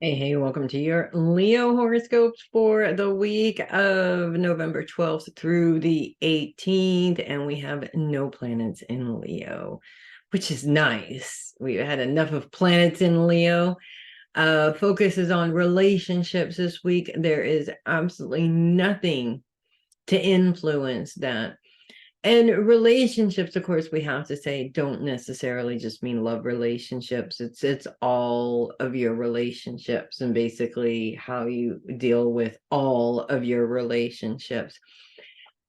Hey, welcome to your Leo horoscopes for the week of November 12th through the 18th. And we have no planets in Leo, which is nice. We've had enough of planets in Leo. Focus is on relationships this week. There is absolutely nothing to influence that. And relationships, of course, we have to say, don't necessarily just mean love relationships. It's all of your relationships and basically how you deal with all of your relationships.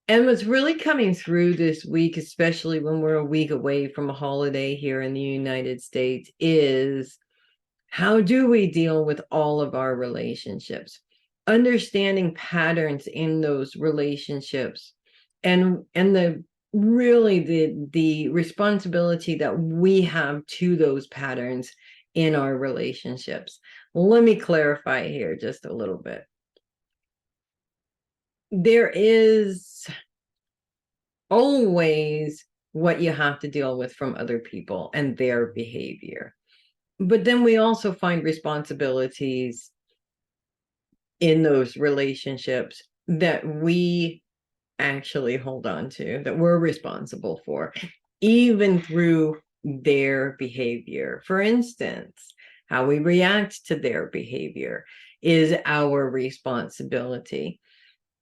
And what's really coming through this week, especially when we're a week away from a holiday here in the United States, is how do we deal with all of our relationships? Understanding patterns in those relationships and the really the responsibility that we have to those patterns in our relationships. Let me clarify here just a little bit. There is always what you have to deal with from other people and their behavior. But then we also find responsibilities in those relationships that we actually hold on to, that we're responsible for, even through their behavior. For instance, how we react to their behavior is our responsibility.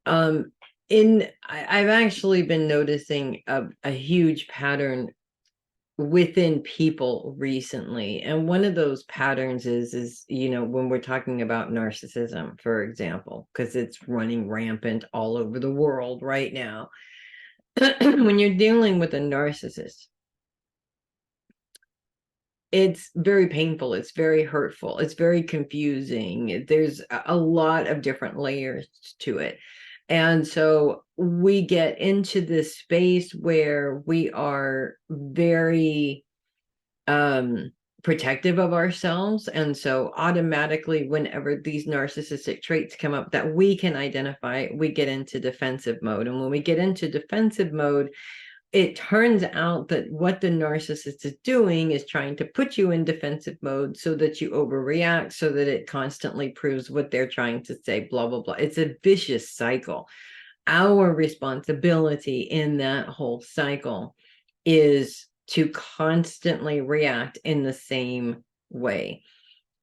I've actually been noticing a huge pattern within people recently, and one of those patterns is when we're talking about narcissism, for example, because it's running rampant all over the world right now. When you're dealing with a narcissist, it's very painful, it's very hurtful, it's very confusing. There's a lot of different layers to it. And so we get into this space where we are very protective of ourselves. And so automatically, whenever these narcissistic traits come up that we can identify, we get into defensive mode. And when we get into defensive mode, it turns out that what the narcissist is doing is trying to put you in defensive mode so that you overreact, so that it constantly proves what they're trying to say, blah, blah, blah. It's a vicious cycle. Our responsibility in that whole cycle is to constantly react in the same way.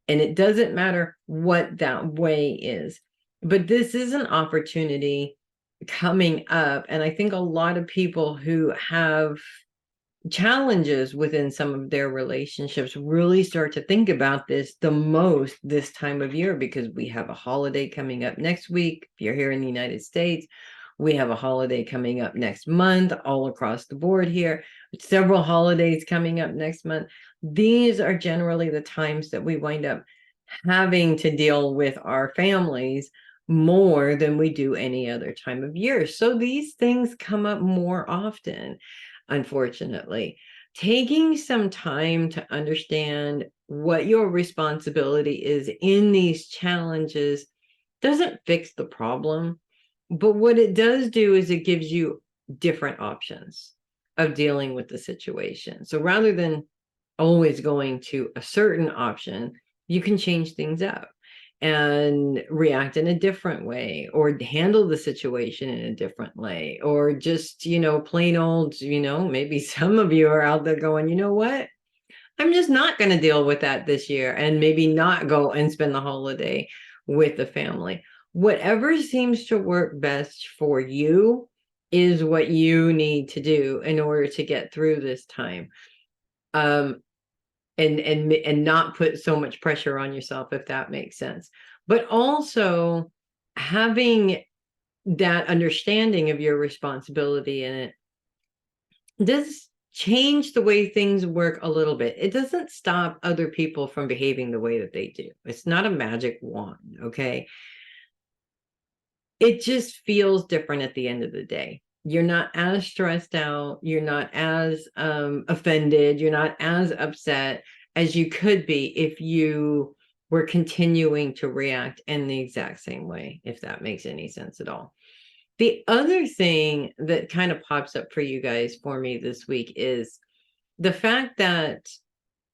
And it doesn't matter what that way is. But this is an opportunity coming up. And I think a lot of people who have challenges within some of their relationships really start to think about this the most this time of year, because we have a holiday coming up next week. If you're here in the United States, we have a holiday coming up next month all across the board here. Several holidays coming up next month. These are generally the times that we wind up having to deal with our families more than we do any other time of year. So these things come up more often, unfortunately. Taking some time to understand what your responsibility is in these challenges doesn't fix the problem, but what it does do is it gives you different options of dealing with the situation. So rather than always going to a certain option, you can change things up and react in a different way, or handle the situation in a different way, or just, plain old, maybe some of you are out there going, you know what? I'm just not going to deal with that this year, and maybe not go and spend the holiday with the family. Whatever seems to work best for you is what you need to do in order to get through this time. Um, and not put so much pressure on yourself, if that makes sense. But also having that understanding of your responsibility in it does change the way things work a little bit. It doesn't stop other people from behaving the way that they do. It's not a magic wand, okay? It just feels different at the end of the day. You're not as stressed out, you're not as offended, you're not as upset as you could be if you were continuing to react in the exact same way, if that makes any sense at all. The other thing that kind of pops up for you guys for me this week is the fact that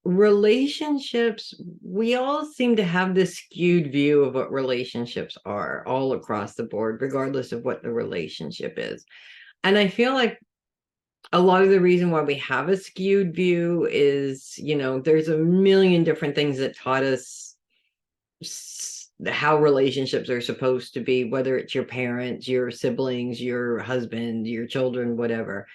relationships, we all seem to have this skewed view of what relationships are all across the board, regardless of what the relationship is. And I feel like a lot of the reason why we have a skewed view is, there's a million different things that taught us how relationships are supposed to be, whether it's your parents, your siblings, your husband, your children, whatever,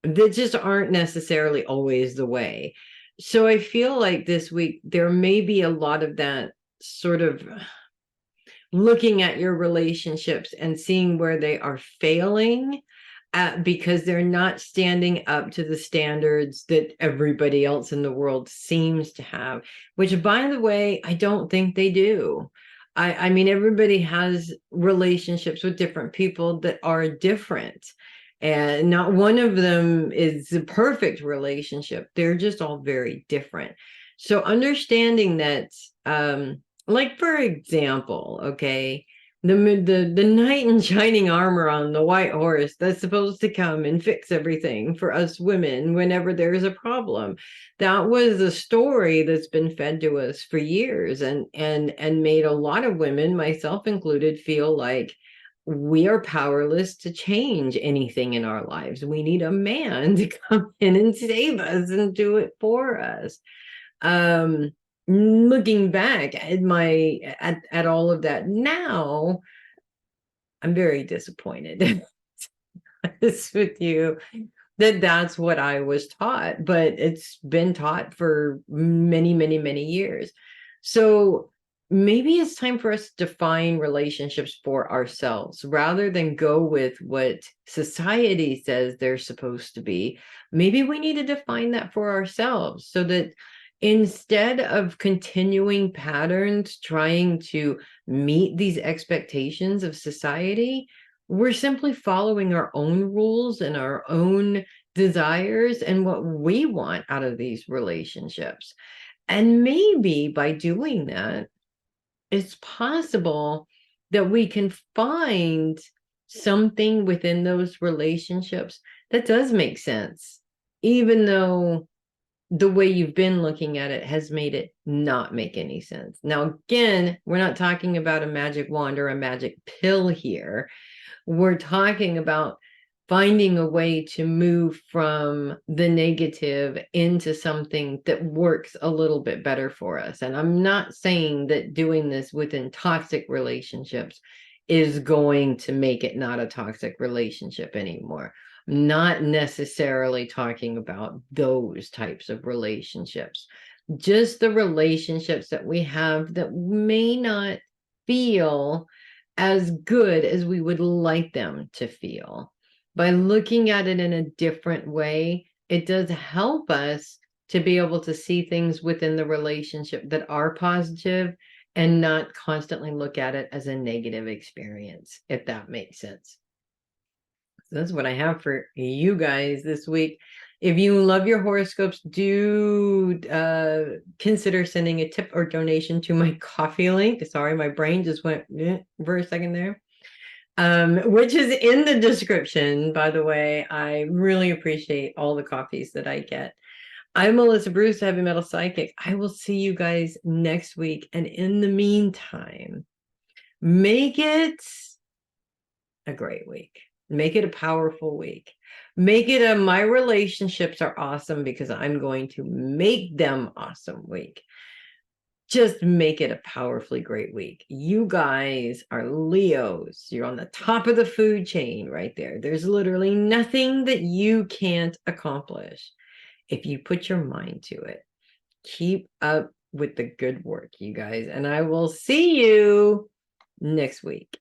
that just aren't necessarily always the way. So I feel like this week there may be a lot of that sort of looking at your relationships and seeing where they are failing because they're not standing up to the standards that everybody else in the world seems to have, which, by the way, I don't think they do. I mean, everybody has relationships with different people that are different. And not one of them is a perfect relationship. They're just all very different. So understanding that, like, for example, okay, the knight in shining armor on the white horse that's supposed to come and fix everything for us women whenever there's a problem. That was a story that's been fed to us for years, and made a lot of women, myself included, feel like we are powerless to change anything in our lives. We need a man to come in and save us and do it for us. Looking back at all of that now, I'm very disappointed with you that that's what I was taught, but it's been taught for many, many, many years. So maybe it's time for us to define relationships for ourselves rather than go with what society says they're supposed to be. Maybe we need to define that for ourselves so that instead of continuing patterns trying to meet these expectations of society, we're simply following our own rules and our own desires and what we want out of these relationships. And maybe by doing that, it's possible that we can find something within those relationships that does make sense, even though the way you've been looking at it has made it not make any sense. Now, again, we're not talking about a magic wand or a magic pill here. We're talking about finding a way to move from the negative into something that works a little bit better for us. And I'm not saying that doing this within toxic relationships is going to make it not a toxic relationship anymore. I'm not necessarily talking about those types of relationships, just the relationships that we have that may not feel as good as we would like them to feel. By looking at it in a different way, it does help us to be able to see things within the relationship that are positive and not constantly look at it as a negative experience, if that makes sense. So that's what I have for you guys this week. If you love your horoscopes, do consider sending a tip or donation to my coffee link. Sorry, my brain just went for a second there. Which is in the description, by the way. I really appreciate all the coffees that I get. I'm Melissa Bruce, Heavy Metal Psychic. I will see you guys next week. And in the meantime, make it a great week. Make it a powerful week. Make it a my relationships are awesome because I'm going to make them awesome week. Just make it a powerfully great week. You guys are Leos. You're on the top of the food chain right there. There's literally nothing that you can't accomplish if you put your mind to it. Keep up with the good work, you guys. And I will see you next week.